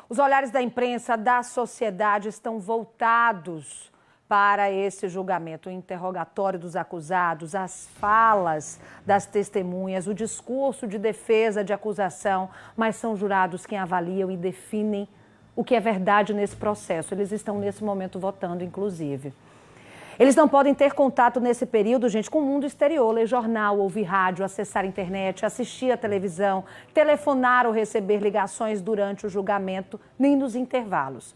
Os olhares da imprensa, da sociedade estão voltados para esse julgamento, o interrogatório dos acusados, as falas das testemunhas, o discurso de defesa, de acusação, mas são jurados quem avaliam e definem o que é verdade nesse processo. Eles estão nesse momento votando, inclusive. Eles não podem ter contato nesse período, gente, com o mundo exterior, ler jornal, ouvir rádio, acessar a internet, assistir a televisão, telefonar ou receber ligações durante o julgamento, nem nos intervalos.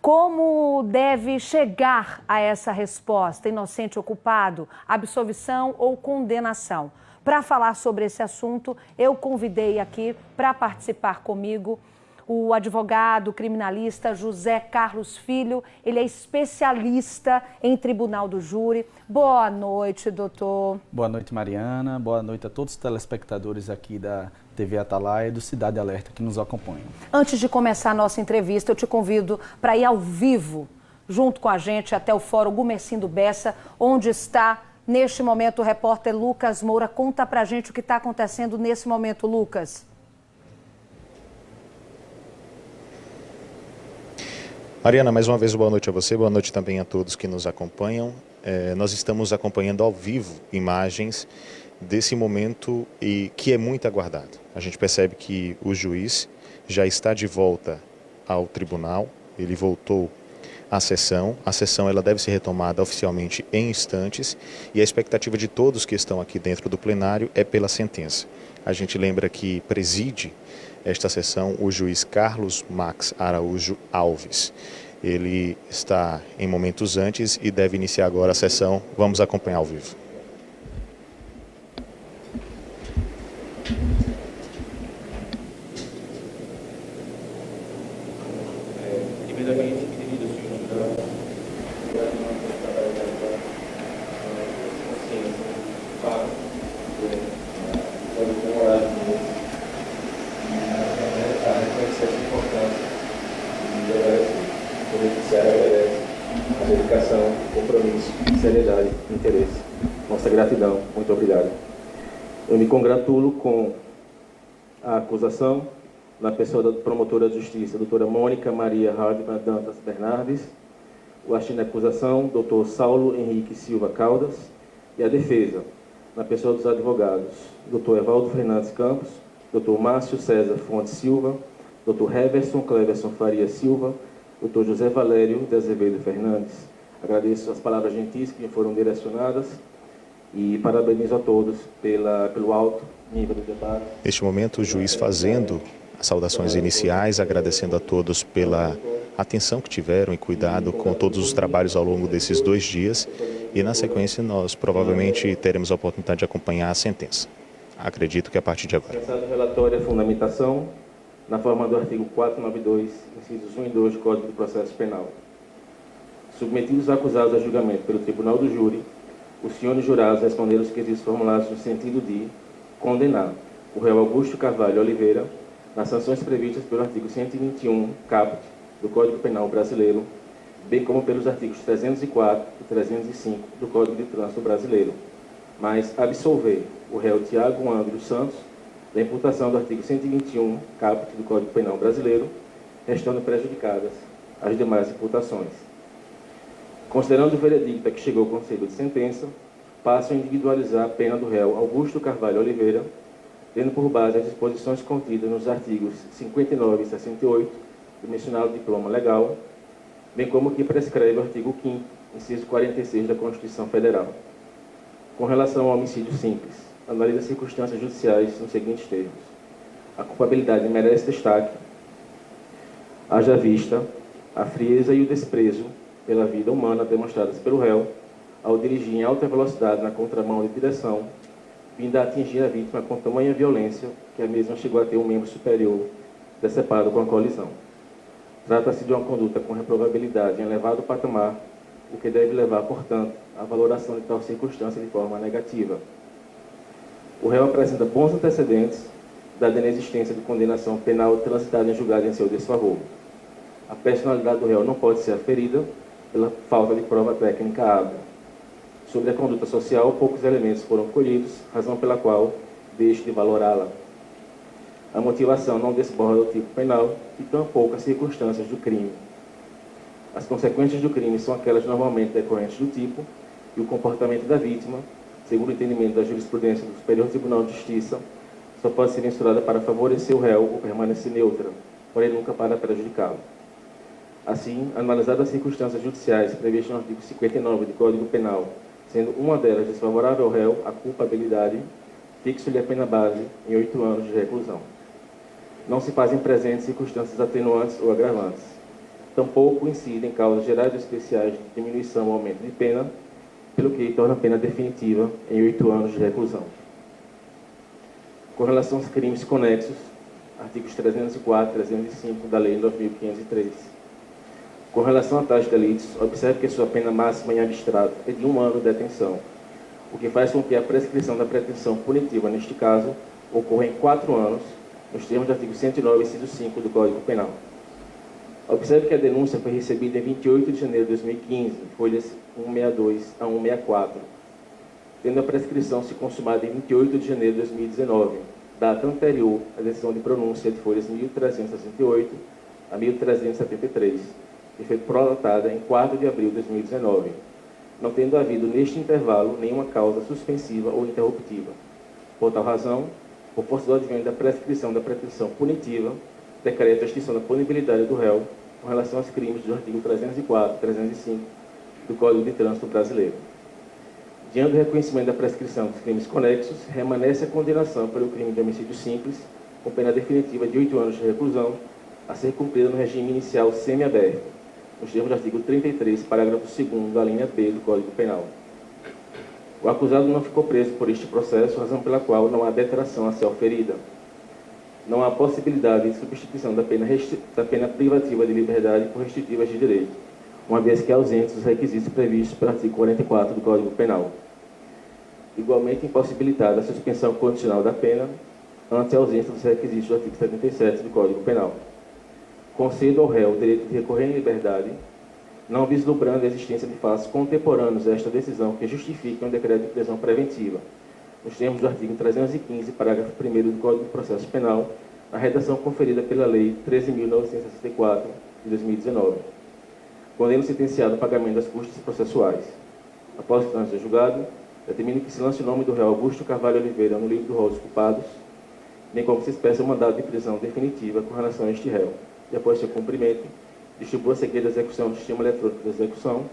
Como deve chegar a essa resposta, inocente ou culpado, absolvição ou condenação? Para falar sobre esse assunto, eu convidei aqui para participar comigo o advogado criminalista José Carlos Filho. Ele é especialista em tribunal do júri. Boa noite, doutor. Boa noite, Mariana. Boa noite a todos os telespectadores aqui da TV Atalaia e do Cidade Alerta que nos acompanham. Antes de começar a nossa entrevista, eu te convido para ir ao vivo, junto com a gente, até o Fórum Gumercindo Bessa, onde está, neste momento, o repórter Lucas Moura. Conta pra gente o que está acontecendo nesse momento, Lucas. Mariana, mais uma vez boa noite a você, boa noite também a todos que nos acompanham. Nós estamos acompanhando ao vivo imagens desse momento e que é muito aguardado. A gente percebe que o juiz já está de volta ao tribunal, ele voltou à sessão. A sessão ela deve ser retomada oficialmente em instantes e a expectativa de todos que estão aqui dentro do plenário é pela sentença. A gente lembra que preside esta sessão o juiz Carlos Max Araújo Alves. Ele está em momentos antes e deve iniciar agora a sessão. Vamos acompanhar ao vivo. Primeiramente, querido senhor a dedicação, compromisso, seriedade, interesse. Nossa gratidão. Muito obrigado. Eu me congratulo com a acusação na pessoa da promotora de justiça, doutora Mônica Maria Hardman Dantas Bernardes, o artigo da acusação, doutor Saulo Henrique Silva Caldas, e a defesa, na pessoa dos advogados, doutor Evaldo Fernandes Campos, doutor Márcio César Fontes Silva, doutor Heverson Cleverson Faria Silva, doutor José Valério de Azevedo Fernandes. Agradeço as palavras gentis que me foram direcionadas e parabenizo a todos pelo alto nível do debate. Neste momento, o juiz fazendo as saudações iniciais, agradecendo a todos pela atenção que tiveram e cuidado com todos os trabalhos ao longo desses 2 dias. E, na sequência, nós provavelmente teremos a oportunidade de acompanhar a sentença. Acredito que a partir de agora. Pensado o relatório e a fundamentação, na forma do artigo 492, incisos 1 e 2 do Código de Processo Penal. Submetidos os acusados a julgamento pelo Tribunal do Júri, os senhores jurados responderam os quesitos formulados no sentido de condenar o réu Augusto Carvalho Oliveira nas sanções previstas pelo artigo 121, caput, do Código Penal Brasileiro, bem como pelos artigos 304 e 305 do Código de Trânsito Brasileiro, mas absolver o réu Tiago Ângelo Santos da imputação do artigo 121, caput, do Código Penal Brasileiro, restando prejudicadas as demais imputações. Considerando o veredicto a que chegou o Conselho de Sentença, passo a individualizar a pena do réu Augusto Carvalho Oliveira, tendo por base as disposições contidas nos artigos 59 e 68 do mencionado diploma legal, bem como o que prescreve o artigo 5º, inciso 46 da Constituição Federal. Com relação ao homicídio simples, analisa as circunstâncias judiciais nos seguintes termos. A culpabilidade merece destaque, haja vista a frieza e o desprezo pela vida humana demonstradas pelo réu ao dirigir em alta velocidade na contramão de direção, vindo a atingir a vítima com tamanha violência que a mesma chegou a ter um membro superior decepado com a colisão. Trata-se de uma conduta com reprovabilidade em elevado patamar, o que deve levar, portanto, à valoração de tal circunstância de forma negativa. O réu apresenta bons antecedentes, dada a inexistência de condenação penal transitada em julgado em seu desfavor. A personalidade do réu não pode ser aferida pela falta de prova técnica hábil. Sobre a conduta social, poucos elementos foram colhidos, razão pela qual deixe de valorá-la. A motivação não desborda do tipo penal e tampouco as circunstâncias do crime. As consequências do crime são aquelas normalmente decorrentes do tipo e o comportamento da vítima, segundo o entendimento da jurisprudência do Superior Tribunal de Justiça, só pode ser mensurada para favorecer o réu ou permanecer neutra, porém nunca para prejudicá-lo. Assim, analisadas as circunstâncias judiciais previstas no artigo 59 do Código Penal, sendo uma delas desfavorável ao réu, a culpabilidade, fixo-lhe a pena base em 8 anos de reclusão. Não se fazem presentes circunstâncias atenuantes ou agravantes. Tampouco incidem causas gerais ou especiais de diminuição ou aumento de pena, pelo que torna a pena definitiva em 8 anos de reclusão. Com relação aos crimes conexos, artigos 304 e 305 da Lei 9.503. Com relação a tais delitos, observe que sua pena máxima em abstrato é de 1 ano de detenção, o que faz com que a prescrição da pretensão punitiva, neste caso, ocorra em 4 anos, nos termos do artigo 109, inciso 5 do Código Penal. Observe que a denúncia foi recebida em 28 de janeiro de 2015, folhas 162 a 164, tendo a prescrição se consumado em 28 de janeiro de 2019, data anterior à decisão de pronúncia de folhas 1.368 a 1.373, que foi prolatada em 4 de abril de 2019, não tendo havido neste intervalo nenhuma causa suspensiva ou interruptiva. Por tal razão, por força do advento da prescrição da pretensão punitiva, decreta a extinção da punibilidade do réu com relação aos crimes do artigo 304 e 305 do Código de Trânsito Brasileiro. Diante do reconhecimento da prescrição dos crimes conexos, remanesce a condenação pelo crime de homicídio simples, com pena definitiva de 8 anos de reclusão, a ser cumprida no regime inicial semiaberto, nos termos do artigo 33, parágrafo 2º da linha B do Código Penal. O acusado não ficou preso por este processo, razão pela qual não há detração a ser oferida. Não há possibilidade de substituição da pena privativa de liberdade por restritivas de direito, uma vez que ausentes os requisitos previstos pelo artigo 44 do Código Penal. Igualmente impossibilitada a suspensão condicional da pena ante a ausência dos requisitos do artigo 77 do Código Penal. Concedo ao réu o direito de recorrer em liberdade, não vislumbrando a existência de fatos contemporâneos a esta decisão que justifiquem um decreto de prisão preventiva, nos termos do artigo 315, parágrafo 1º do Código de Processo Penal, na redação conferida pela Lei 13.964, de 2019. Condeno o sentenciado ao pagamento das custas processuais. Após o trânsito julgado, determino que se lance o nome do réu Augusto Carvalho Oliveira no livro do rol dos culpados, bem como que se expresse um mandado de prisão definitiva com relação a este réu, e após seu cumprimento, distribua a seguir a execução do sistema eletrônico de execução,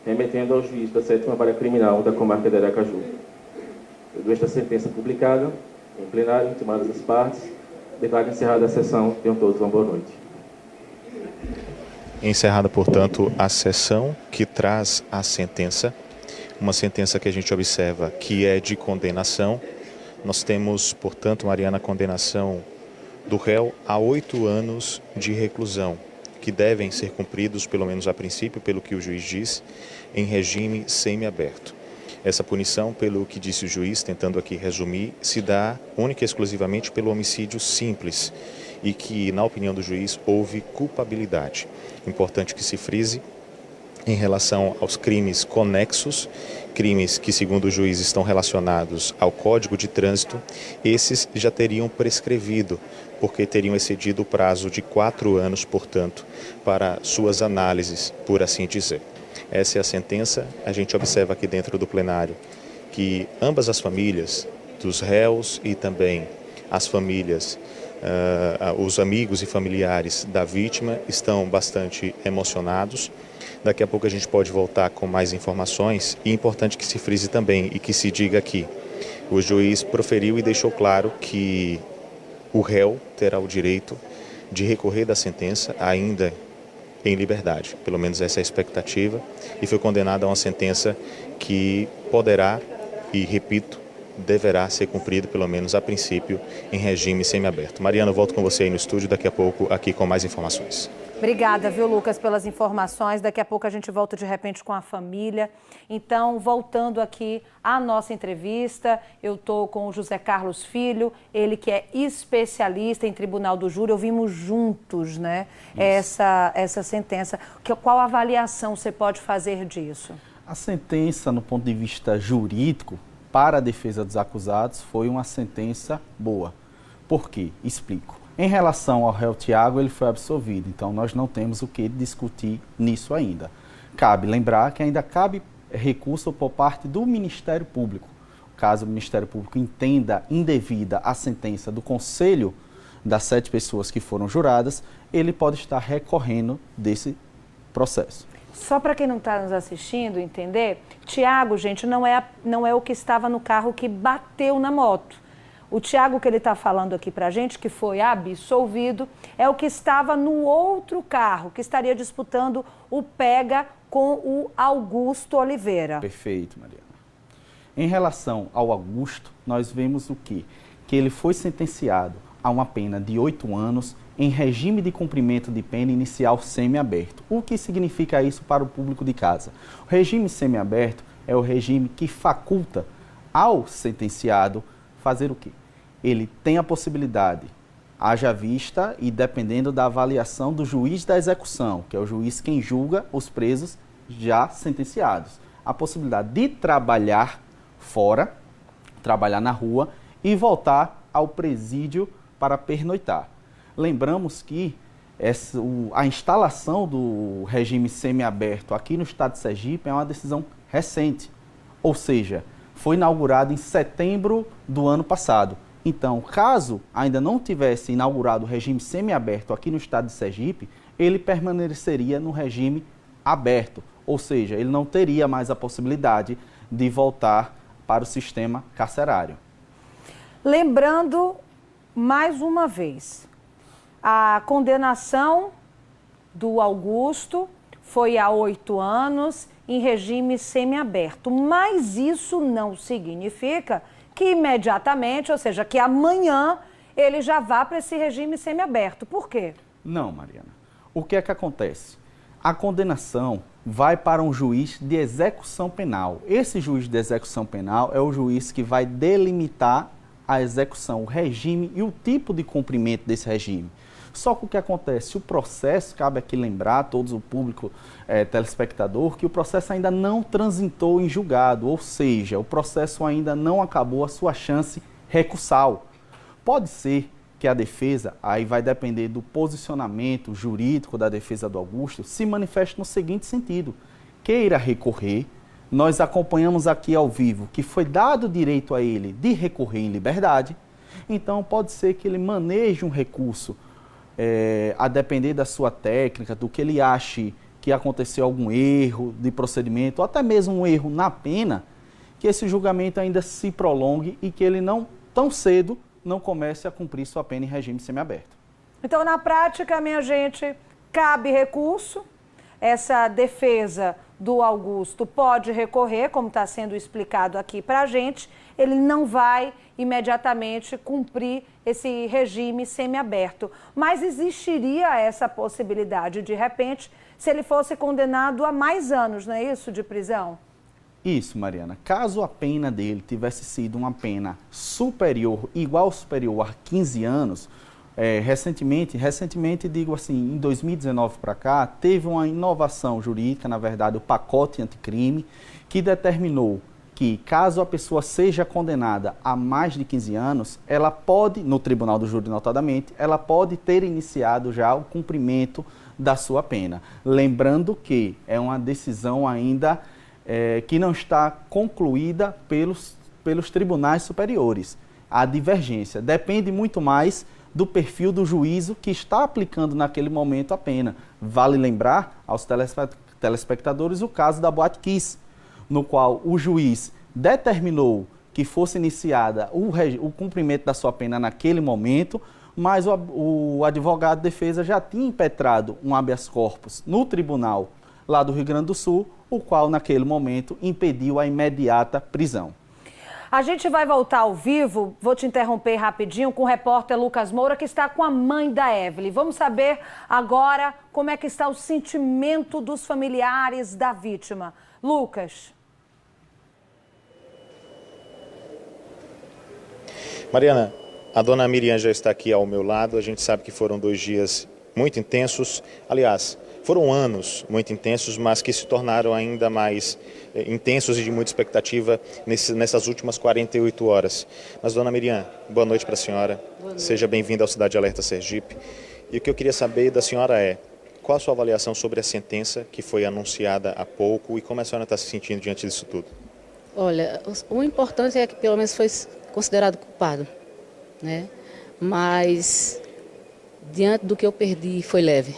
remetendo ao juiz da 7ª Vara Criminal da Comarca de Aracaju. Depois esta sentença publicada, em plenário, intimadas as partes, declaro encerrada a sessão. Tenham todos uma boa noite. Encerrada, portanto, a sessão que traz a sentença, uma sentença que a gente observa que é de condenação. Nós temos, portanto, Mariana, a condenação do réu a 8 anos de reclusão, que devem ser cumpridos, pelo menos a princípio, pelo que o juiz diz, em regime semiaberto. Essa punição, pelo que disse o juiz, tentando aqui resumir, se dá única e exclusivamente pelo homicídio simples e que, na opinião do juiz, houve culpabilidade. Importante que se frise em relação aos crimes conexos, crimes que, segundo o juiz, estão relacionados ao Código de Trânsito, esses já teriam prescrevido, porque teriam excedido o prazo de 4 anos, portanto, para suas análises, por assim dizer. Essa é a sentença. A gente observa aqui dentro do plenário que ambas as famílias, dos réus e também as famílias, os amigos e familiares da vítima estão bastante emocionados. Daqui a pouco a gente pode voltar com mais informações e é importante que se frise também e que se diga aqui. O juiz proferiu e deixou claro que o réu terá o direito de recorrer da sentença ainda em liberdade, pelo menos essa é a expectativa, e foi condenado a uma sentença que poderá, e repito, deverá ser cumprida, pelo menos a princípio, em regime semiaberto. Mariana, eu volto com você aí no estúdio daqui a pouco, aqui com mais informações. Obrigada, viu, Lucas, pelas informações. Daqui a pouco a gente volta de repente com a família. Então, voltando aqui à nossa entrevista, eu estou com o José Carlos Filho, ele que é especialista em tribunal do júri. Ouvimos juntos, né, essa sentença. Qual avaliação você pode fazer disso? A sentença, no ponto de vista jurídico, para a defesa dos acusados, foi uma sentença boa. Por quê? Explico. Em relação ao réu Tiago, ele foi absolvido, então nós não temos o que discutir nisso ainda. Cabe lembrar que ainda cabe recurso por parte do Ministério Público. Caso o Ministério Público entenda indevida a sentença do Conselho das 7 pessoas que foram juradas, ele pode estar recorrendo desse processo. Só para quem não está nos assistindo entender, Tiago, gente, não é o que estava no carro que bateu na moto. O Tiago que ele está falando aqui para a gente, que foi absolvido, é o que estava no outro carro, que estaria disputando o pega com o Augusto Oliveira. Perfeito, Mariana. Em relação ao Augusto, nós vemos o quê? Que ele foi sentenciado a uma pena de 8 anos em regime de cumprimento de pena inicial semiaberto. O que significa isso para o público de casa? O regime semiaberto é o regime que faculta ao sentenciado fazer o quê? Ele tem a possibilidade, haja vista e dependendo da avaliação do juiz da execução, que é o juiz quem julga os presos já sentenciados, a possibilidade de trabalhar fora, trabalhar na rua e voltar ao presídio para pernoitar. Lembramos que a instalação do regime semiaberto aqui no estado de Sergipe é uma decisão recente, ou seja, foi inaugurado em setembro do ano passado. Então, caso ainda não tivesse inaugurado o regime semiaberto aqui no estado de Sergipe, ele permaneceria no regime aberto, ou seja, ele não teria mais a possibilidade de voltar para o sistema carcerário. Lembrando, mais uma vez, a condenação do Augusto foi a 8 anos em regime semiaberto, mas isso não significa que imediatamente, ou seja, que amanhã ele já vá para esse regime semiaberto. Por quê? Não, Mariana. O que é que acontece? A condenação vai para um juiz de execução penal. Esse juiz de execução penal é o juiz que vai delimitar a execução, o regime e o tipo de cumprimento desse regime. Só que o que acontece? O processo, cabe aqui lembrar a todos o público telespectador, que o processo ainda não transitou em julgado, ou seja, o processo ainda não acabou a sua chance recursal. Pode ser que a defesa, aí vai depender do posicionamento jurídico da defesa do Augusto, se manifeste no seguinte sentido: queira recorrer, nós acompanhamos aqui ao vivo que foi dado direito a ele de recorrer em liberdade, então pode ser que ele maneje um recurso a depender da sua técnica, do que ele ache que aconteceu algum erro de procedimento, ou até mesmo um erro na pena, que esse julgamento ainda se prolongue e que ele não, tão cedo, não comece a cumprir sua pena em regime semiaberto. Então, na prática, minha gente, cabe recurso, essa defesa do Augusto pode recorrer, como está sendo explicado aqui para a gente, ele não vai imediatamente cumprir esse regime semiaberto. Mas existiria essa possibilidade, de repente, se ele fosse condenado a mais anos, não é isso, de prisão? Isso, Mariana. Caso a pena dele tivesse sido uma pena superior, igual ou superior a 15 anos, recentemente, digo assim, em 2019 para cá, teve uma inovação jurídica, na verdade, o pacote anticrime, que determinou que, caso a pessoa seja condenada a mais de 15 anos, ela pode, no tribunal do júri notadamente, ela pode ter iniciado já o cumprimento da sua pena. Lembrando que é uma decisão ainda que não está concluída pelos tribunais superiores. A divergência depende muito mais do perfil do juízo que está aplicando naquele momento a pena. Vale lembrar aos telespectadores o caso da Boate Kiss, no qual o juiz determinou que fosse iniciada o cumprimento da sua pena naquele momento, mas o advogado de defesa já tinha impetrado um habeas corpus no tribunal lá do Rio Grande do Sul, o qual naquele momento impediu a imediata prisão. A gente vai voltar ao vivo, vou te interromper rapidinho, com o repórter Lucas Moura, que está com a mãe da Evelyn. Vamos saber agora como é que está o sentimento dos familiares da vítima. Lucas. Mariana, a dona Miriam já está aqui ao meu lado. A gente sabe que foram 2 dias muito intensos. Aliás, Foram anos muito intensos, mas que se tornaram ainda mais intensos e de muita expectativa nessas últimas 48 horas. Mas, dona Miriam, boa noite para a senhora. Seja bem-vinda ao Cidade Alerta Sergipe. E o que eu queria saber da senhora é, qual a sua avaliação sobre a sentença que foi anunciada há pouco e como a senhora está se sentindo diante disso tudo? Olha, o importante é que pelo menos foi considerado culpado, né? Mas diante do que eu perdi foi leve.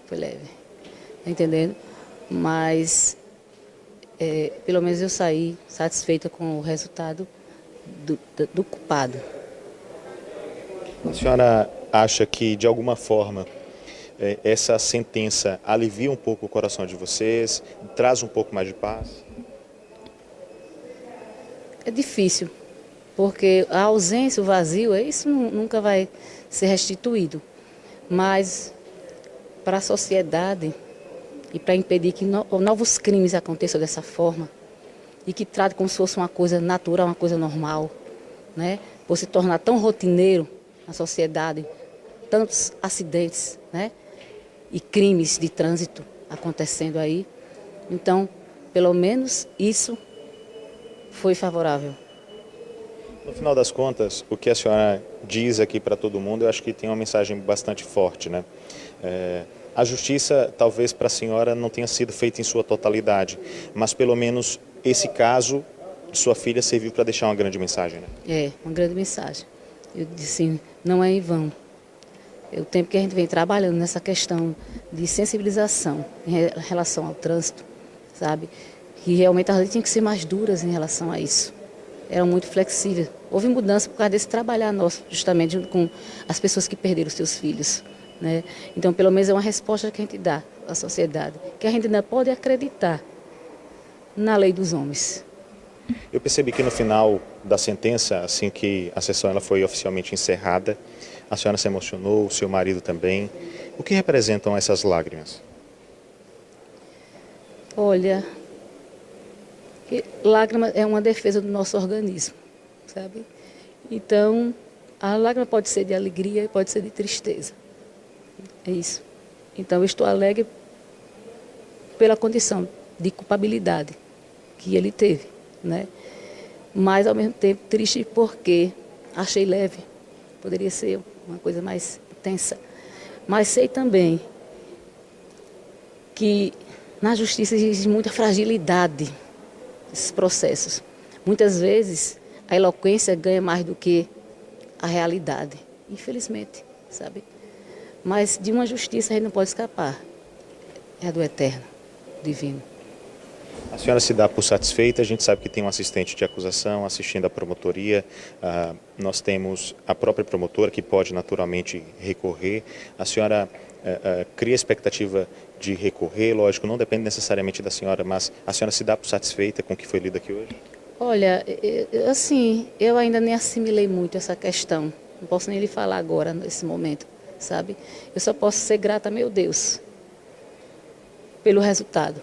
Foi leve, tá entendendo? Mas pelo menos eu saí satisfeita com o resultado do culpado. A senhora acha que de alguma forma essa sentença alivia um pouco o coração de vocês, traz um pouco mais de paz? É difícil, porque a ausência, o vazio, isso nunca vai ser restituído. Mas para a sociedade e para impedir que novos crimes aconteçam dessa forma e que trate como se fosse uma coisa natural, uma coisa normal, né? Por se tornar tão rotineiro na sociedade, tantos acidentes, né? E crimes de trânsito acontecendo aí. Então, pelo menos isso foi favorável. No final das contas, o que a senhora diz aqui para todo mundo, eu acho que tem uma mensagem bastante forte, né? A justiça, talvez para a senhora, não tenha sido feita em sua totalidade, mas pelo menos esse caso de sua filha serviu para deixar uma grande mensagem, né? É, uma grande mensagem. Eu disse assim, não é em vão. É o tempo que a gente vem trabalhando nessa questão de sensibilização em relação ao trânsito, sabe? Que realmente a gente tinha que ser mais duras em relação a isso. Era muito flexível. Houve mudança por causa desse trabalhar nosso, justamente junto com as pessoas que perderam seus filhos, né? Então, pelo menos é uma resposta que a gente dá à sociedade, que a gente ainda pode acreditar na lei dos homens. Eu percebi que no final da sentença, assim que a sessão ela foi oficialmente encerrada, a senhora se emocionou, o seu marido também. O que representam essas lágrimas? Olha, lágrima é uma defesa do nosso organismo, sabe? Então, a lágrima pode ser de alegria e pode ser de tristeza. É isso. Então, eu estou alegre pela condição de culpabilidade que ele teve, né? Mas, ao mesmo tempo, triste porque achei leve. Poderia ser uma coisa mais intensa. Mas sei também que na justiça existe muita fragilidade nesses processos. Muitas vezes a eloquência ganha mais do que a realidade, infelizmente, sabe? Mas de uma justiça a gente não pode escapar. É a do eterno, divino. A senhora se dá por satisfeita, a gente sabe que tem um assistente de acusação assistindo à promotoria, nós temos a própria promotora que pode naturalmente recorrer. A senhora cria expectativa de recorrer, lógico, não depende necessariamente da senhora, mas a senhora se dá por satisfeita com o que foi lido aqui hoje? Olha, assim, eu ainda nem assimilei muito essa questão, não posso nem lhe falar agora, nesse momento, sabe? Eu só posso ser grata a meu Deus pelo resultado.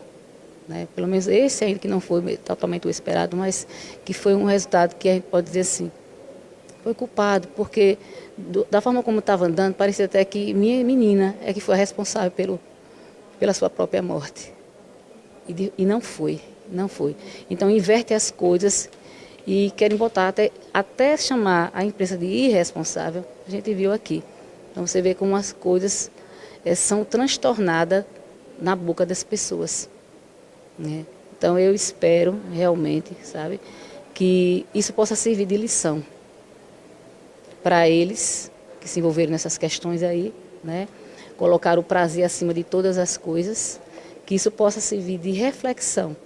Né? Pelo menos esse ainda que não foi totalmente o esperado, mas que foi um resultado que a gente pode dizer assim, foi culpado, porque da forma como estava andando, parecia até que minha menina é que foi a responsável pela sua própria morte. E não foi, não foi. Então inverte as coisas e querem botar até chamar a imprensa de irresponsável, a gente viu aqui. Então você vê como as coisas são transtornadas na boca das pessoas. Né? Então eu espero realmente, sabe, que isso possa servir de lição para eles que se envolveram nessas questões aí, né? Colocar o prazer acima de todas as coisas, que isso possa servir de reflexão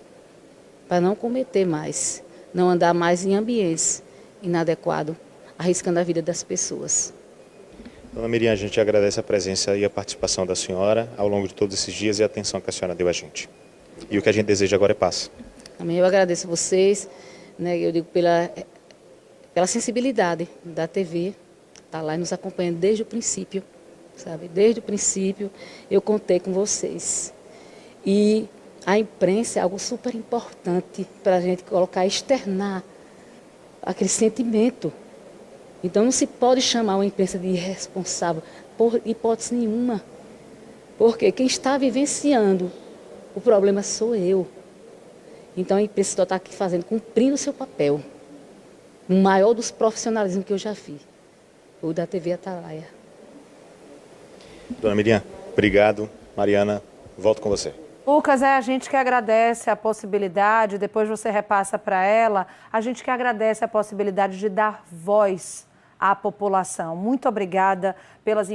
para não cometer mais, não andar mais em ambientes inadequados, arriscando a vida das pessoas. Dona Miriam, a gente agradece a presença e a participação da senhora ao longo de todos esses dias e a atenção que a senhora deu a gente. E o que a gente deseja agora é paz. Também eu agradeço a vocês, né, eu digo pela sensibilidade da TV, tá lá nos acompanhando desde o princípio, sabe? Desde o princípio eu contei com vocês. E a imprensa é algo super importante para a gente colocar, externar aquele sentimento. Então não se pode chamar uma imprensa de irresponsável, por hipótese nenhuma. Porque quem está vivenciando o problema sou eu. Então, a pessoa está aqui cumprindo o seu papel. O maior dos profissionalismos que eu já fiz. O da TV Atalaia. Dona Miriam, obrigado. Mariana, volto com você. Lucas, é a gente que agradece a possibilidade, depois você repassa para ela, a gente que agradece a possibilidade de dar voz à população. Muito obrigada pelas